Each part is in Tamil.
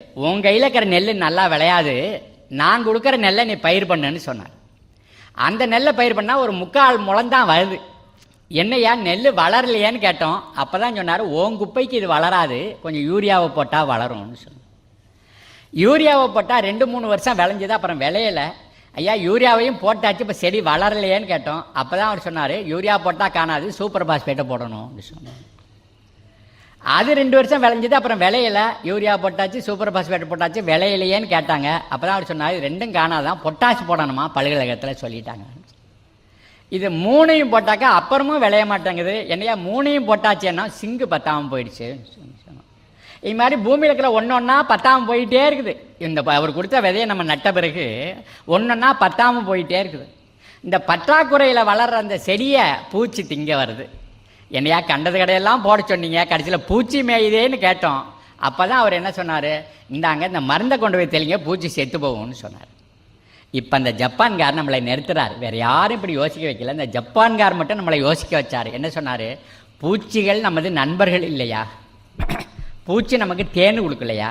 உன் கையில் இருக்கிற நெல் நல்லா விளையாது, நான் கொடுக்குற நெல்லை நீ பயிர் பண்ணுன்னு சொன்னார். அந்த நெல்லை பயிர் பண்ணால் ஒரு 3/4 முழந்தான் வருது. என்னையா நெல் வளரலையான்னு கேட்டோம். அப்போ தான் சொன்னார், உன் குப்பைக்கு இது வளராது, கொஞ்சம் யூரியாவை போட்டால் வளரும்னு சொன்னார். யூரியாவை போட்டால் 2-3 வருஷம் விளைஞ்சது, அப்புறம் விளையலை. ஐயா யூரியாவையும் போட்டாச்சு, இப்போ செடி வளரலையேன்னு கேட்டோம். அப்போ தான் அவர் சொன்னார், யூரியா போட்டால் காணாது, சூப்பர் பாஸ்பேட்டை போடணும் அப்படின்னு சொன்னார். அது 2 வருஷம் விளைஞ்சது, அப்புறம் விளையலை. யூரியா போட்டாச்சு, சூப்பர் பாஸ்பேட் போட்டாச்சு, விளையலையேன்னு கேட்டாங்க. அப்போ தான் அவர் சொன்னார், இது 2ம் காணாதான், பொட்டாசி போடணுமா பல்கலைக்கழகத்தில் சொல்லிட்டாங்க. இது 3ஐயும் போட்டாக்கா அப்புறமும் விளைய மாட்டேங்குது. என்னையா 3ஐயும் போட்டாச்சுன்னா சிங்கு பத்தாமல் போயிடுச்சு. இது மாதிரி பூமியில் இருக்கிற ஒன்றொன்னா பத்தாமல் போயிட்டே இருக்குது. இந்த அவர் கொடுத்த விதையை நம்ம நட்ட பிறகு ஒன்றொன்னா பத்தாமல் போயிட்டே இருக்குது. இந்த பற்றாக்குறையில் வளர்கிற அந்த செடியை பூச்சி திங்க வருது. என்னையா கண்டது கடையெல்லாம் போட சொன்னீங்க, கடைசியில் பூச்சி மேயுதேன்னு கேட்டோம். அப்போ தான் அவர் என்ன சொன்னார், இந்தாங்க இந்த மருந்தை கொண்டு போய் தெளிங்க, பூச்சி செத்து போகும்னு சொன்னார். இப்போ அந்த ஜப்பான்கார் நம்மளை நிறுத்துறார். வேறு யாரும் இப்படி யோசிக்க வைக்கல, இந்த ஜப்பான்கார் மட்டும் நம்மளை யோசிக்க வச்சார். என்ன சொன்னார், பூச்சிகள் நமது நண்பர்கள் இல்லையா, பூச்சி நமக்கு தேன் கொடுக்கலையா,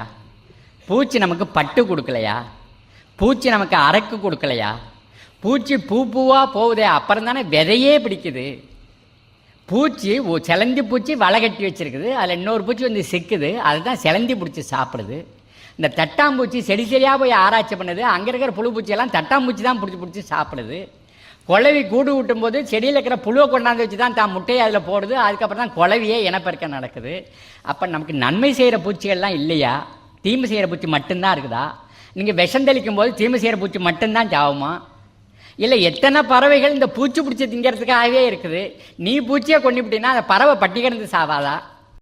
பூச்சி நமக்கு பட்டு கொடுக்கலையா, பூச்சி நமக்கு அரக்கு கொடுக்கலையா, பூச்சி பூவாக போகுதே அப்புறம் தானே விதையே பிடிக்குது. பூச்சி சிலந்தி பூச்சி வலை கட்டி வச்சுருக்குது, அதில் இன்னொரு பூச்சி வந்து சிக்குது, அதை தான் சிலந்தி பிடிச்சி சாப்பிடுது. இந்த தட்டாம்பூச்சி செடி செடியாக போய் ஆராய்ச்சி பண்ணுது, அங்கே இருக்கிற புழு பூச்சியெல்லாம் தட்டாம்பூச்சி தான் பிடிச்சி சாப்பிடுது. குளவி கூடு விட்டும் போது செடியில் இருக்கிற புழுவை கொண்டாந்து வச்சு தான் தான் முட்டையை அதில் போடுது, அதுக்கப்புறம் தான் குளவியே இனப்பெருக்கம் நடக்குது. அப்போ நமக்கு நன்மை செய்கிற பூச்சிகள்லாம் இல்லையா, தீமை செய்கிற பூச்சி மட்டும்தான் இருக்குதா? நீங்கள் விஷம் தெளிக்கும் போது தீமை செய்கிற பூச்சி மட்டும்தான் சாவுமா? இல்லை எத்தனை பறவைகள் இந்த பூச்சி பிடிச்சி திங்கிறதுக்காகவே இருக்குது, நீ பூச்சியை கொண்டுபிட்டினா அந்த பறவை பட்டி கிடந்து சாவாதா?